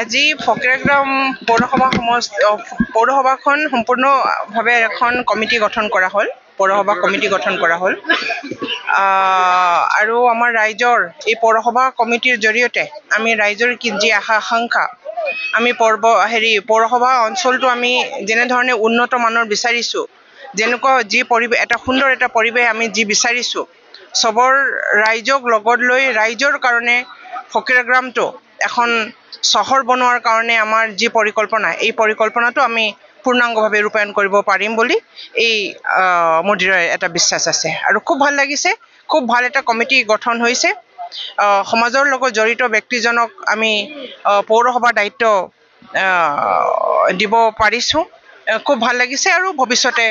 আজি ফকিৰাগ্ৰাম পৌৰসভাখন সম্পূৰ্ণভাৱে এখন কমিটি গঠন কৰা হ'ল, পৌৰসভা কমিটি গঠন কৰা হ'ল। আৰু আমাৰ ৰাইজৰ এই পৌৰসভা কমিটিৰ জৰিয়তে আমি ৰাইজৰ যি আশা-আকাংক্ষা আমি পৌৰসভা অঞ্চলটো আমি যেনেধৰণে উন্নত মানৰ বিচাৰিছোঁ, যেনেকুৱা যি পৰিৱেশ এটা সুন্দৰ এটা পৰিৱেশ আমি যি বিচাৰিছোঁ, চবৰ ৰাইজক লগত লৈ ৰাইজৰ কাৰণে ফকিৰাগ্ৰামটো এখন চহৰ বনোৱাৰ কাৰণে আমাৰ যি পৰিকল্পনা, এই পৰিকল্পনাটো আমি পূৰ্ণাংগভাৱে ৰূপায়ণ কৰিব পাৰিম বুলি এই মোৰ দৃঢ় এটা বিশ্বাস আছে। আৰু খুব ভাল লাগিছে, খুব ভাল এটা কমিটি গঠন হৈছে। সমাজৰ লগত জড়িত ব্যক্তিজনক আমি পৌৰসভাৰ দায়িত্ব দিব পাৰিছোঁ। খুব ভাল লাগিছে আৰু ভৱিষ্যতে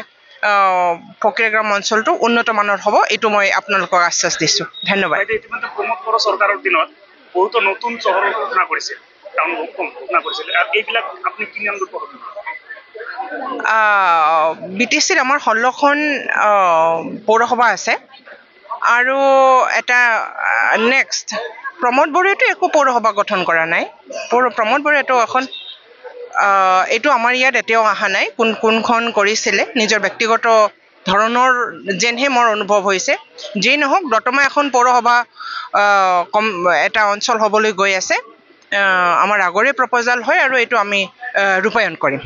ফকিৰাগ্ৰাম অঞ্চলটো উন্নত মানৰ হ'ব, এইটো মই আপোনালোকক আশ্বাস দিছোঁ। ধন্যবাদ। ইতিমধ্যে প্ৰমোদ বড়ো চৰকাৰৰ দিনত বহুতো নতুন চহৰ ঘোষণা কৰিছিল, টাউন ঘোষণা কৰিছিল, আৰু এইবিলাক আপুনি কিমান দূৰ পঢ়ক? BTCত আমাৰ 16খন পৌৰসভা আছে আৰু এটা নেক্সট প্ৰমোদ বড়োৱেতো একো পৌৰসভা গঠন কৰা নাই। প্ৰমোদ বড়োৱেতো এখন এইটো আমাৰ ইয়াত এতিয়াও অহা নাই, কোনখন কৰিছিলে, নিজৰ ব্যক্তিগত ধৰণৰ যেনহে মোৰ অনুভৱ হৈছে। যিয়েই নহওক, বৰ্তমান এখন পৌৰসভা এটা অঞ্চল হ'বলৈ গৈ আছে। আমাৰ আগৰে প্ৰপ'জাল হয় আৰু এইটো আমি ৰূপায়ণ কৰিম।